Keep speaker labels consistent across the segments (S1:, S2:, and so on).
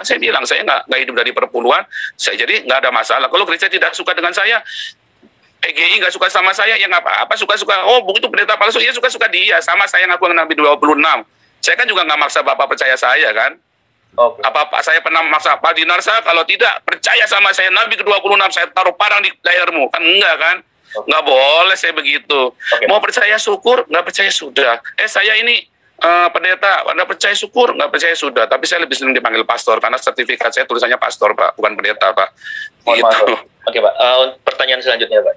S1: Saya bilang, saya nggak hidup dari perpuluhan, saya jadi nggak ada masalah. Kalau gereja tidak suka dengan saya, PGI nggak suka sama saya, ya nggak apa-apa, suka-suka. Oh, itu pendeta palsu, ya suka-suka dia. Sama saya ngaku dengan Nabi 26. Saya kan juga nggak maksa Bapak percaya saya kan.
S2: Oke.
S1: Apa saya pernah maksa Pak Dinarsa, kalau tidak percaya sama saya Nabi ke-26, saya taruh parang di lehermu. Kan enggak kan? Nggak boleh saya begitu. Mau percaya syukur, nggak percaya sudah. Saya ini pendeta, Anda percaya syukur, nggak percaya sudah. Tapi saya lebih sering dipanggil pastor, karena sertifikat saya tulisannya pastor, Pak, bukan pendeta, Pak. Gitu.
S2: Oke, Pak. Pertanyaan selanjutnya, Pak.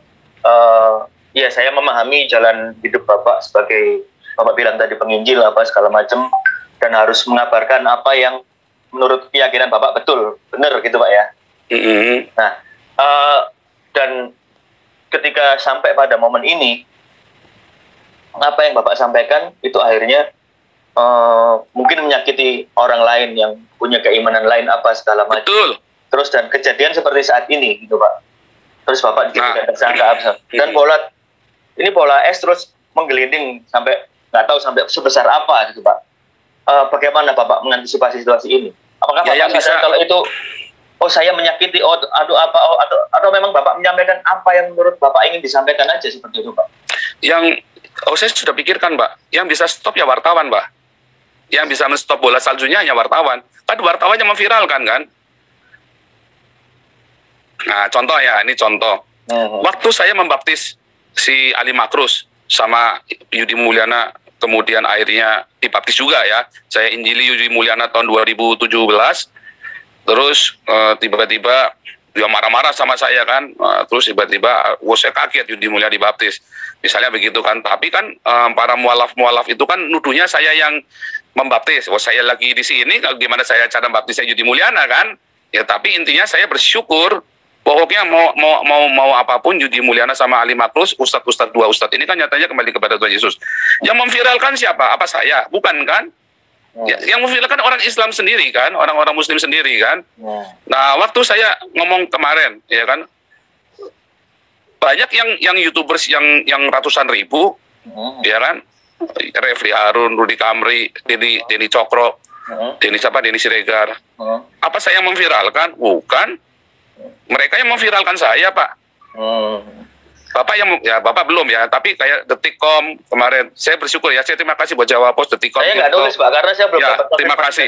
S2: Ya, saya memahami jalan hidup Bapak sebagai, Bapak bilang tadi, penginjil, apa segala macam, dan harus mengabarkan apa yang menurut keyakinan Bapak betul, benar gitu, Pak, ya. Nah, dan ketika sampai pada momen ini, apa yang Bapak sampaikan itu akhirnya mungkin menyakiti orang lain yang punya keimanan lain apa segala macam.
S1: Betul.
S2: Terus dan kejadian seperti saat ini gitu, Pak. Terus Bapak dijadikan tersangka dan pola es terus menggelinding sampai nggak tahu sampai sebesar apa gitu, Pak. Bagaimana Bapak mengantisipasi situasi ini? Apakah Bapak sadar kalau itu saya menyakiti atau memang Bapak menyampaikan apa yang menurut Bapak ingin disampaikan aja seperti itu, Pak?
S1: Saya sudah pikirkan, Pak. Yang bisa stop ya wartawan, Pak. Yang bisa menstop bola saljunya hanya wartawan. Kan wartawannya memviralkan kan. Nah, contoh ya, ini contoh. Waktu saya membaptis si Ali Makrus sama Yudi Mulyana, kemudian akhirnya dibaptis juga ya. Saya injili Yudi Mulyana tahun 2017. Terus tiba-tiba dia marah-marah sama saya kan. Terus tiba-tiba saya kaget Yudi Mulyana dibaptis. Misalnya begitu kan. Tapi kan para mualaf-mualaf itu kan nuduhnya saya yang membaptis. Saya lagi di sini, gimana saya cara baptisnya Yudi Mulyana kan? Ya, tapi intinya saya bersyukur. Pokoknya mau apapun Yudi Mulyana sama Ali Makrus, ustadz dua ustadz ini kan nyatanya kembali kepada Tuhan Yesus. Yang memviralkan siapa? Apa saya? Bukan kan? Ya, yang memviralkan orang Islam sendiri kan, orang-orang Muslim sendiri kan. Nah, waktu saya ngomong kemarin, ya kan, banyak yang YouTubers yang ratusan ribu, ya kan, Refli Harun, Rudi Kamri, Denny Cokro, Denny Siregar. Apa saya yang memviralkan? Bukan. Mereka yang memviralkan saya, Pak. Bapak belum ya, tapi kayak Detikcom kemarin, saya bersyukur ya, saya terima kasih buat Jawa Post, Detikcom.
S2: Saya nggak nulis, Pak, karena saya belum dapat.
S1: Terima kasih.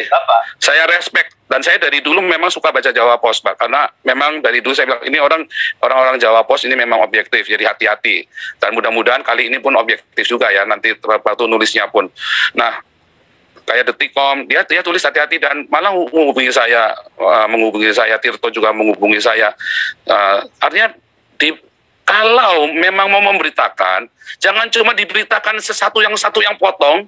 S1: Saya respect, dan saya dari dulu memang suka baca Jawa Post, Pak, karena memang dari dulu saya bilang, ini orang-orang Jawa Post ini memang objektif, jadi hati-hati. Dan mudah-mudahan kali ini pun objektif juga ya, nanti waktu nulisnya pun. Nah, kayak Detikcom, dia tulis hati-hati dan malah menghubungi saya, Tirto juga menghubungi saya. Artinya kalau memang mau memberitakan, jangan cuma diberitakan satu yang potong,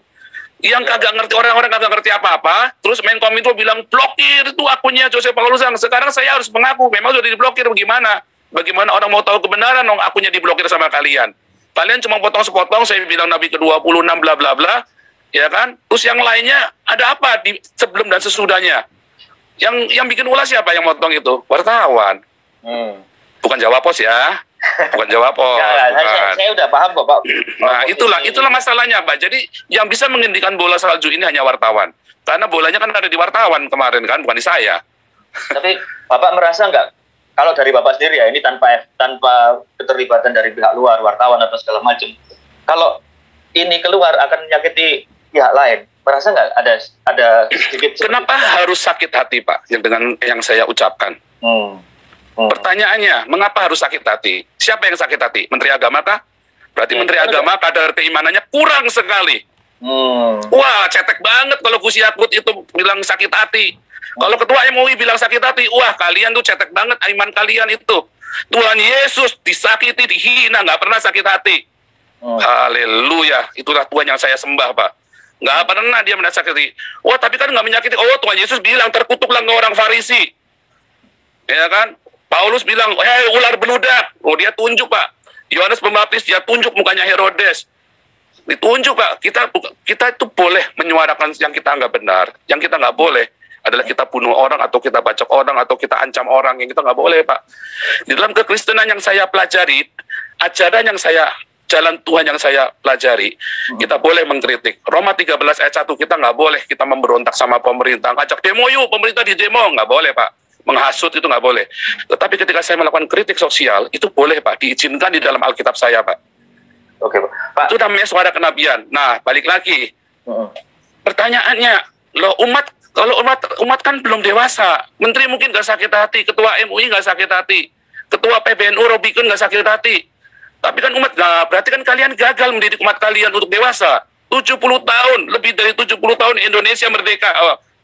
S1: yang kagak ngerti, orang-orang kagak ngerti apa-apa, terus Menkom itu bilang blokir itu akunnya Joseph Paulus. Sekarang saya harus mengaku, memang sudah diblokir, bagaimana? Bagaimana orang mau tahu kebenaran dong akunnya diblokir sama kalian? Kalian cuma potong sepotong, saya bilang Nabi ke-26 bla bla bla, ya kan? Terus yang lainnya ada apa di sebelum dan sesudahnya? Yang bikin ulah siapa yang motong itu? Wartawan. Bukan Jawa Post ya. Bukan Jawa Post.
S2: Saya udah paham kok, Pak.
S1: Nah, itulah masalahnya, Pak. Jadi yang bisa menghentikan bola salju ini hanya wartawan. Karena bolanya kan ada di wartawan kemarin kan, bukan di saya.
S2: Tapi Bapak merasa nggak, kalau dari Bapak sendiri ya, ini tanpa keterlibatan dari pihak luar, wartawan atau segala macam, kalau ini keluar akan menyakiti pihak lain, merasa nggak ada sedikit?
S1: Kenapa harus sakit hati, Pak, dengan yang saya ucapkan? Pertanyaannya, mengapa harus sakit hati? Siapa yang sakit hati? Menteri Agama kah? Berarti Menteri Agama kadar keimanannya kurang sekali. Wah, cetek banget kalau Gus Yakut itu bilang sakit hati. Kalau Ketua MUI bilang sakit hati, wah kalian tuh cetek banget iman kalian itu. Tuhan Yesus disakiti, dihina, nggak pernah sakit hati. Haleluya, itulah Tuhan yang saya sembah, Pak. Nggak pernah dia menasakiti. Wah, tapi kan nggak menyakiti. Oh, Tuhan Yesus bilang terkutuklah orang Farisi. Ya kan? Paulus bilang, ular beludak. Oh, dia tunjuk, Pak. Yohanes Pembaptis, dia tunjuk mukanya Herodes. Ditunjuk, Pak. Kita itu boleh menyuarakan yang kita nggak benar. Yang kita nggak boleh adalah kita bunuh orang, atau kita bacok orang, atau kita ancam orang. Yang kita nggak boleh, Pak. Di dalam kekristenan yang saya pelajari, ajaran yang saya jalan Tuhan yang saya pelajari, kita boleh mengkritik. Roma 13 ayat 1, kita nggak boleh kita memberontak sama pemerintah, ngajak demo yuk, pemerintah di demo, nggak boleh Pak. Menghasut itu nggak boleh. Tetapi ketika saya melakukan kritik sosial, itu boleh Pak, diizinkan di dalam Alkitab saya Pak.
S2: Oke Pak.
S1: Itu namanya suara kenabian. Nah, balik lagi. Pertanyaannya, loh kalau umat kan belum dewasa. Menteri mungkin nggak sakit hati, ketua MUI nggak sakit hati, ketua PBNU Robikun nggak sakit hati. Tapi kan umat, nah berarti kan kalian gagal mendidik umat kalian untuk dewasa. 70 tahun, lebih dari 70 tahun Indonesia merdeka.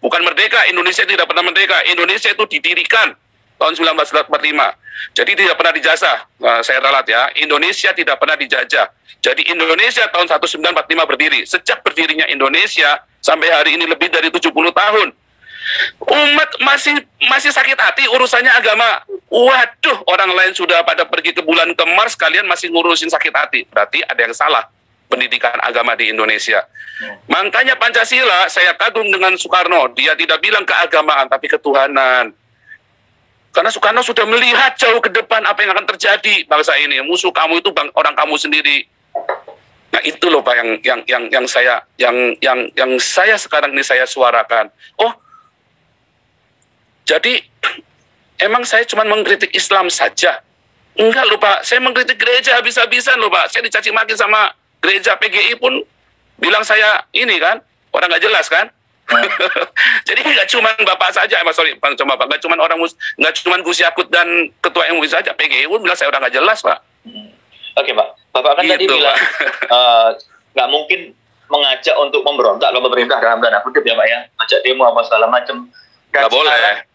S1: Bukan merdeka, Indonesia tidak pernah merdeka. Indonesia itu didirikan tahun 1945. Jadi tidak pernah dijajah. Saya ralat ya, Indonesia tidak pernah dijajah. Jadi Indonesia tahun 1945 berdiri. Sejak berdirinya Indonesia sampai hari ini lebih dari 70 tahun. Umat masih sakit hati urusannya agama. Waduh, orang lain sudah pada pergi ke bulan ke Mars, kalian masih ngurusin sakit hati. Berarti ada yang salah pendidikan agama di Indonesia. Makanya Pancasila, saya kagum dengan Soekarno. Dia tidak bilang keagamaan, tapi ketuhanan. Karena Soekarno sudah melihat jauh ke depan apa yang akan terjadi bangsa ini. Musuh kamu itu orang kamu sendiri. Nah itu loh Pak yang saya sekarang ini saya suarakan. Oh, jadi emang saya cuma mengkritik Islam saja? Enggak loh Pak, saya mengkritik gereja habis-habisan loh Pak. Saya dicaci maki sama gereja, PGI pun bilang saya ini kan, orang nggak jelas kan? Jadi nggak cuma Bapak saja, nggak cuma nggak cuma Gus Yakut dan Ketua MUI saja, PGI pun bilang saya orang nggak jelas Pak.
S2: Oke Pak, Bapak kan tadi bilang nggak mungkin mengajak untuk memberontak kalau pemerintah dalam tanda kutip ya Pak ya, ngajak demo apa segala macam.
S1: Nggak boleh.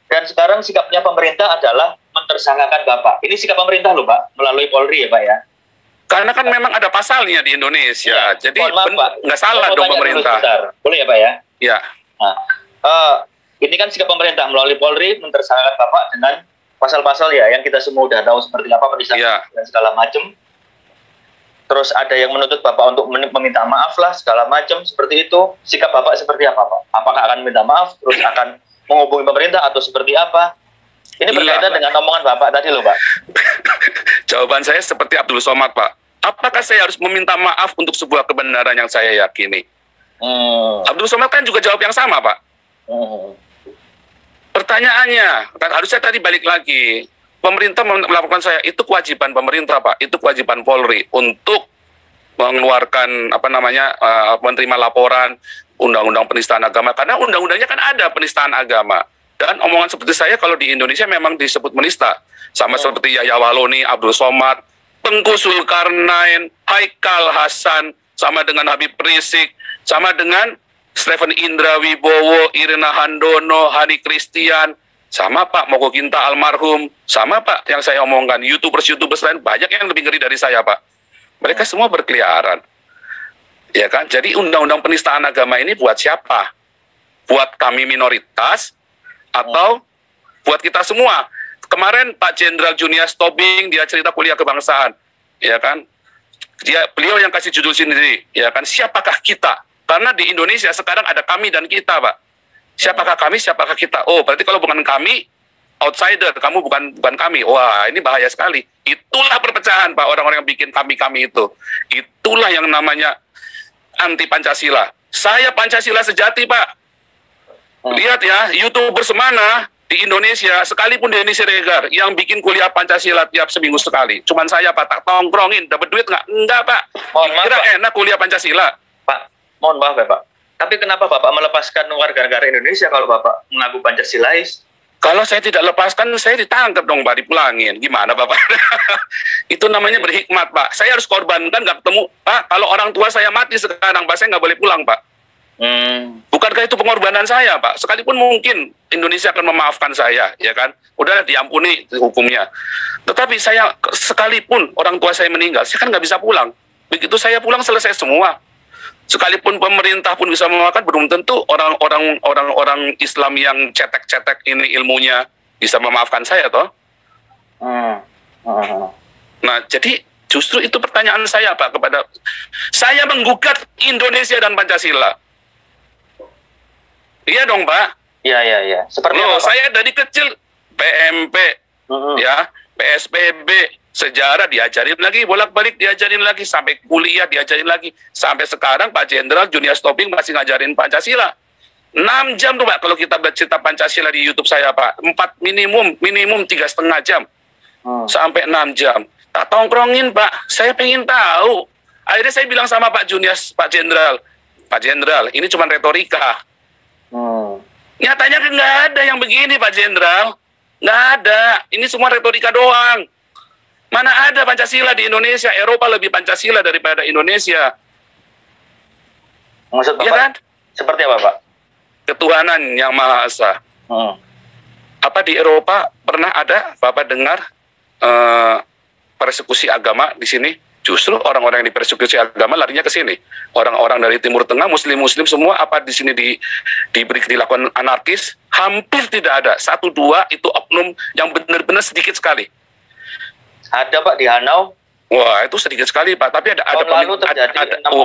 S2: Dan sekarang sikapnya pemerintah adalah mentersangkakan Bapak. Ini sikap pemerintah loh Pak, melalui Polri ya Pak ya.
S1: Karena kan memang ada pasalnya di Indonesia, ya, jadi nggak salah dong pemerintah.
S2: Boleh ya Pak ya?
S1: Ya.
S2: Nah, ini kan sikap pemerintah melalui Polri mentersangkakan Bapak dengan pasal-pasal ya yang kita semua udah tahu seperti apa penistaan dan segala macam. Terus ada yang menuntut Bapak untuk meminta maaf lah segala macam seperti itu. Sikap Bapak seperti apa Pak? Apakah akan minta maaf terus akan menghubungi pemerintah atau seperti apa? Ini berkaitan dengan omongan Bapak tadi loh Pak.
S1: Jawaban saya seperti Abdul Somad Pak. Apakah saya harus meminta maaf untuk sebuah kebenaran yang saya yakini? Abdul Somad kan juga jawab yang sama Pak. Pertanyaannya, harusnya tadi balik lagi. Pemerintah melakukan saya, itu kewajiban pemerintah Pak, itu kewajiban Polri untuk mengeluarkan menerima laporan undang-undang penistaan agama, karena undang-undangnya kan ada penistaan agama. Dan omongan seperti saya kalau di Indonesia memang disebut menista, sama seperti Yahya Waloni, Abdul Somad, Tengku Zulkarnain, Haikal Hasan, sama dengan Habib Rizik, sama dengan Stephen Indra Wibowo, Irina Handono, Hani Christian, sama Pak Moko Ginta almarhum, sama Pak yang saya omongkan, YouTubers lain banyak yang lebih ngeri dari saya Pak. Mereka semua berkeliaran, ya kan? Jadi undang-undang penistaan agama ini buat siapa? Buat kami minoritas atau buat kita semua? Kemarin Pak Jenderal Junias Tobing dia cerita kuliah kebangsaan, ya kan? Beliau yang kasih judul sendiri, ya kan? Siapakah kita? Karena di Indonesia sekarang ada kami dan kita Pak. Siapakah kami, siapakah kita? Oh, berarti kalau bukan kami, outsider, kamu bukan kami. Wah, ini bahaya sekali. Itulah perpecahan, Pak, orang-orang yang bikin kami-kami itu. Itulah yang namanya anti Pancasila. Saya Pancasila sejati, Pak. Lihat ya, YouTuber semana di Indonesia, sekalipun Denny Siregar, yang bikin kuliah Pancasila tiap seminggu sekali. Cuman saya, Pak, tak tongkrongin, dapat duit nggak? Enggak, Pak. Kira enak kuliah Pancasila.
S2: Pak, mohon maaf ya, Pak. Tapi kenapa Bapak melepaskan warga negara Indonesia kalau Bapak mengaku Pancasilais?
S1: Kalau saya tidak lepaskan, saya ditangkap dong Pak, dipulangin. Gimana Bapak? Itu namanya berhikmat Pak. Saya harus korbankan, nggak ketemu. Pak, kalau orang tua saya mati sekarang, Pak, saya nggak boleh pulang Pak. Bukankah itu pengorbanan saya Pak? Sekalipun mungkin Indonesia akan memaafkan saya, ya kan? Udah diampuni hukumnya. Tetapi saya, sekalipun orang tua saya meninggal, saya kan nggak bisa pulang. Begitu saya pulang, selesai semua. Sekalipun pemerintah pun bisa memaafkan, belum tentu orang-orang Islam yang cetek-cetek ini ilmunya bisa memaafkan saya toh. Nah, jadi justru itu pertanyaan saya Pak kepada saya menggugat Indonesia dan Pancasila. Iya dong Pak.
S2: Iya. Seperti
S1: loh,
S2: apa, Pak?
S1: Saya dari kecil PMP, ya PSBB, Sejarah diajarin lagi, bolak-balik diajarin lagi, sampai kuliah diajarin lagi. Sampai sekarang Pak Jenderal Junius Tobing masih ngajarin Pancasila. 6 jam tuh Pak, kalau kita bercerita Pancasila di YouTube saya Pak. 3,5 jam. Sampai 6 jam. Tak tongkrongin Pak, saya pengen tahu. Akhirnya saya bilang sama Pak Junius, Pak Jenderal, ini cuma retorika. Nyatanya kan nggak ada yang begini Pak Jenderal. Nggak ada, ini semua retorika doang. Mana ada Pancasila di Indonesia? Eropa lebih Pancasila daripada Indonesia.
S2: Maksud Bapak,
S1: ya kan?
S2: Seperti apa Pak?
S1: Ketuhanan yang Maha Esa. Apa di Eropa pernah ada Bapak dengar persekusi agama di sini? Justru orang-orang yang dipersekusi agama larinya ke sini. Orang-orang dari Timur Tengah, Muslim-Muslim semua, apa di sini dilakukan anarkis? Hampir tidak ada. 1-2 itu oknum yang benar-benar sedikit sekali.
S2: Ada Pak di Hanau.
S1: Wah, itu sedikit sekali Pak. Tapi ada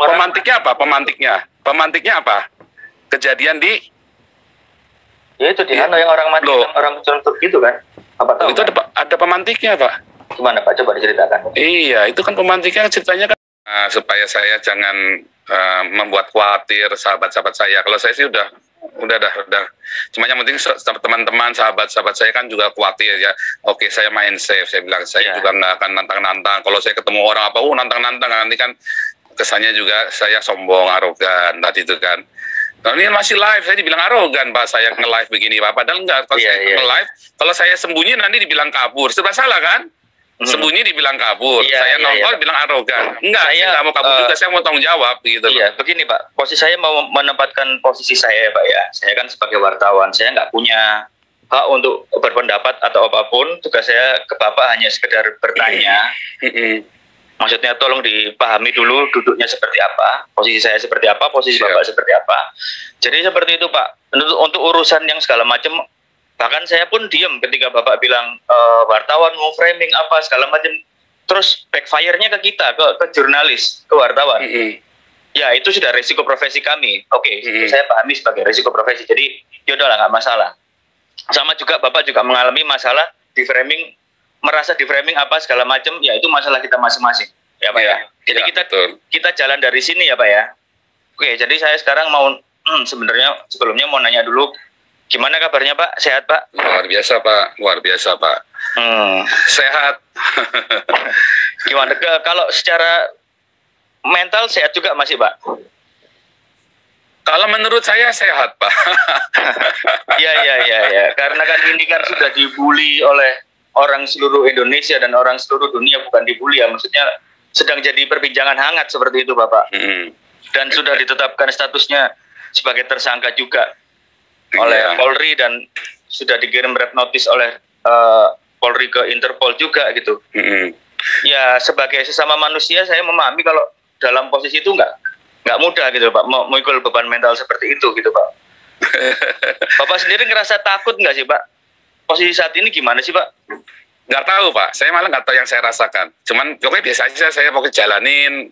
S1: pemantiknya apa? Pemantiknya apa? Kejadian di
S2: ya itu di Hanau yang orang mati, orang contoh gitu kan? Apa tahu?
S1: Itu ada pemantiknya Pak.
S2: Gimana Pak? Coba diceritakan.
S1: Iya, itu kan pemantiknya ceritanya kan. Supaya saya jangan membuat khawatir sahabat-sahabat saya. Kalau saya sih udah. Cuma yang penting teman-teman, sahabat-sahabat saya kan juga khawatir ya. Oke, saya main safe. Saya bilang saya juga nggak akan nantang-nantang. Kalau saya ketemu orang apa, nantang-nantang, nanti kan kesannya juga saya sombong, arogan tadi itu kan. Nah, ini masih live, saya dibilang arogan Pak, saya nge-live begini Pak. Padahal enggak, kalau saya nge-live, kalau saya sembunyi nanti dibilang kabur. Serba salah kan? Sembunyi dibilang kabur, saya nongol bilang arogan. Enggak, saya nggak mau kabur juga, saya mau tanggung jawab gitu.
S2: Iya, begini Pak, posisi saya mau menempatkan posisi saya Pak ya. Saya kan sebagai wartawan, saya nggak punya hak untuk berpendapat atau apapun. Tugas saya ke Bapak hanya sekedar bertanya. Maksudnya tolong dipahami dulu duduknya seperti apa, posisi saya seperti apa, posisi Bapak seperti apa. Jadi seperti itu Pak. Untuk urusan yang segala macam, bahkan saya pun diam ketika Bapak bilang wartawan mau framing apa segala macam, terus backfire-nya ke kita, ke jurnalis, ke wartawan. Ya itu sudah resiko profesi kami. Oke, itu saya pahami sebagai resiko profesi. Jadi yaudahlah, nggak masalah. Sama juga Bapak juga mengalami masalah di framing, merasa di framing apa segala macam, ya itu masalah kita masing-masing. Ya Pak ya. Jadi kita jalan dari sini ya Pak ya. Oke, jadi saya sekarang mau sebenarnya sebelumnya mau nanya dulu. Gimana kabarnya Pak? Sehat Pak?
S1: Luar biasa Pak, luar biasa Pak. Sehat.
S2: Gimana kalau secara mental sehat juga masih Pak?
S1: Kalau menurut saya sehat Pak.
S2: Iya. Karena kan ini kan sudah dibully oleh orang seluruh Indonesia dan orang seluruh dunia, bukan dibully ya, maksudnya sedang jadi perbincangan hangat seperti itu Bapak. Dan sudah ditetapkan statusnya sebagai tersangka juga oleh Polri dan sudah dikirim red notice oleh Polri ke Interpol juga gitu. Ya sebagai sesama manusia saya memahami kalau dalam posisi itu nggak mudah gitu Pak, memikul beban mental seperti itu gitu Pak. Bapak sendiri ngerasa takut nggak sih Pak? Posisi saat ini gimana sih Pak?
S1: Nggak tahu Pak, saya malah nggak tahu yang saya rasakan. Cuman pokoknya biasa aja, saya pokoknya jalanin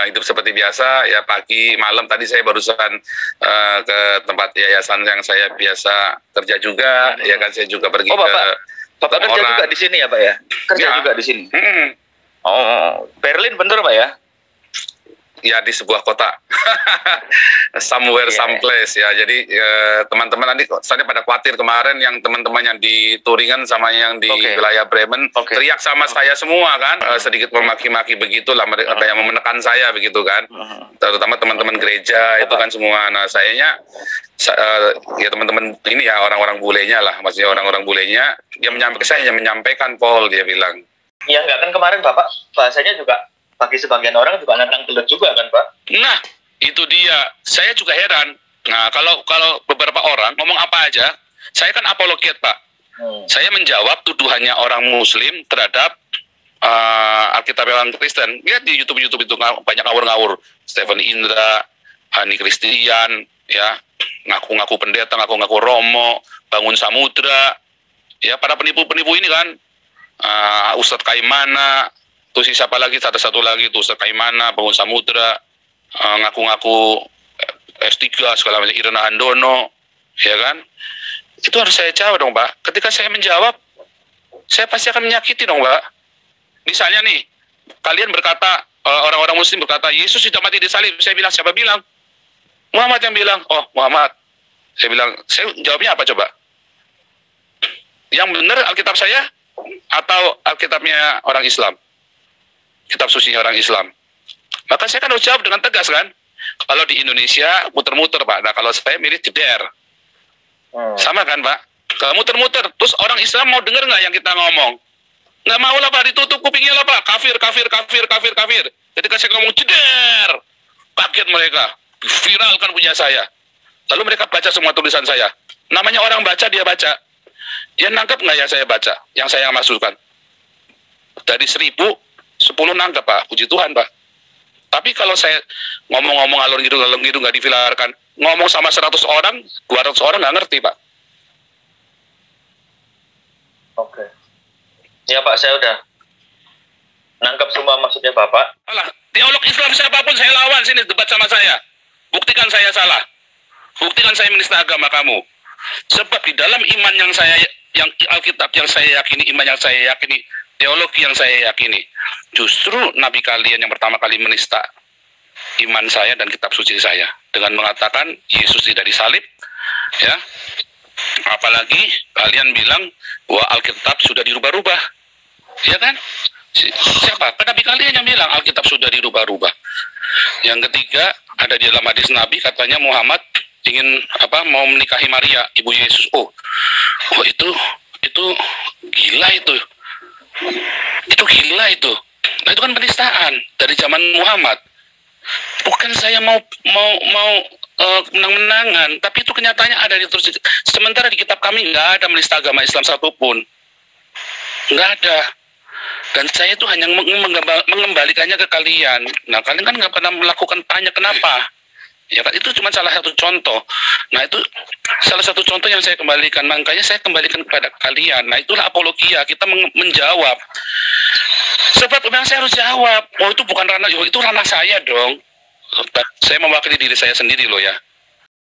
S1: hidup seperti biasa ya. Pagi malam tadi saya barusan ke tempat yayasan yang saya biasa kerja juga. Ya kan, saya juga pergi
S2: Bapak kerja juga di sini ya Pak ya? Kerja juga di sini. Berlin bener Pak ya?
S1: Ya di sebuah kota, somewhere, someplace ya. Jadi teman-teman nanti soalnya pada khawatir kemarin yang teman-teman yang di Turingen sama yang di wilayah Bremen teriak sama saya semua kan, sedikit memaki-maki begitulah, mereka yang menekan saya begitu kan, terutama teman-teman gereja itu kan semua. Nah sayanya ya teman-teman ini ya orang-orang bulenya lah, maksudnya orang-orang bulenya dia menyampaikan Paul, dia bilang.
S2: Ya enggak kan kemarin Bapak bahasanya juga bagi sebagian orang juga nantang gelut juga kan Pak?
S1: Nah itu dia, saya juga heran. Nah kalau beberapa orang ngomong apa aja, saya kan apologet Pak. Saya menjawab tuduhannya orang Muslim terhadap Alkitab orang Kristen. Lihat di YouTube itu banyak ngawur-ngawur. Stephen Indra, Hani Kristian, ya ngaku-ngaku pendeta, ngaku-ngaku Romo, Bangun Samudra, ya para penipu-penipu ini kan, Ustadz Kaimana. Terus siapa lagi, satu lagi tuh Ustadz Kaimana, Bangun Samudra, ngaku-ngaku S3 segala macam, Irna Handono, ya kan? Itu harus saya jawab dong Pak. Ketika saya menjawab, saya pasti akan menyakiti dong Pak. Misalnya nih, kalian berkata, orang-orang muslim berkata, Yesus tidak mati di salib. Saya bilang, siapa bilang? Muhammad yang bilang. Oh, Muhammad. Saya bilang, saya jawabnya apa coba? Yang benar Alkitab saya atau Alkitabnya orang Islam? Kitab sucinya orang Islam. Maka saya kan harus jawab dengan tegas kan? Kalau di Indonesia muter-muter Pak. Nah kalau saya milih jeder. Sama kan Pak? Kalau muter-muter, terus orang Islam mau dengar nggak yang kita ngomong? Nggak mau lah Pak, ditutup kupingnya lah Pak. Kafir, kafir, kafir, kafir, kafir. Ketika saya ngomong jeder, kaget mereka. Viralkan punya saya. Lalu mereka baca semua tulisan saya. Namanya orang baca, dia baca. Dia nangkep nggak ya saya baca? Yang saya masukkan. Dari 1000, 10 nangkep Pak. Puji Tuhan Pak. Tapi kalau saya ngomong-ngomong alur gitu nggak divilarkan, ngomong sama 100 orang, 200 orang nggak ngerti Pak.
S2: Oke. Ya Pak, saya udah nangkap semua maksudnya Bapak.
S1: Alah, teolog Islam siapapun saya lawan sini debat sama saya. Buktikan saya salah. Buktikan saya menista agama kamu. Sebab di dalam iman yang Alkitab yang saya yakini, iman yang saya yakini, teologi yang saya yakini, justru Nabi kalian yang pertama kali menista iman saya dan kitab suci saya dengan mengatakan Yesus tidak disalib, ya. Apalagi kalian bilang bahwa Alkitab sudah dirubah-rubah, ya kan? Siapa? Nabi kalian yang bilang Alkitab sudah dirubah-rubah. Yang ketiga, ada di dalam hadis Nabi katanya Muhammad ingin mau menikahi Maria, ibu Yesus. Oh itu gila itu. Itu gila itu. Nah itu kan penistaan dari zaman Muhammad. Bukan saya mau menang-menangan, tapi itu kenyataannya ada di terus. Sementara di kitab kami nggak ada menista agama Islam satupun, nggak ada. Dan saya itu hanya mengembalikannya ke kalian. Nah kalian kan nggak pernah melakukan tanya kenapa. Ya kan itu cuma salah satu contoh. Nah itu salah satu contoh yang saya kembalikan. Makanya saya kembalikan kepada kalian. Nah itulah apologia, kita menjawab. Sebab memang saya harus jawab. Oh itu bukan ranah, itu ranah saya dong. Saya mewakili diri saya sendiri loh ya.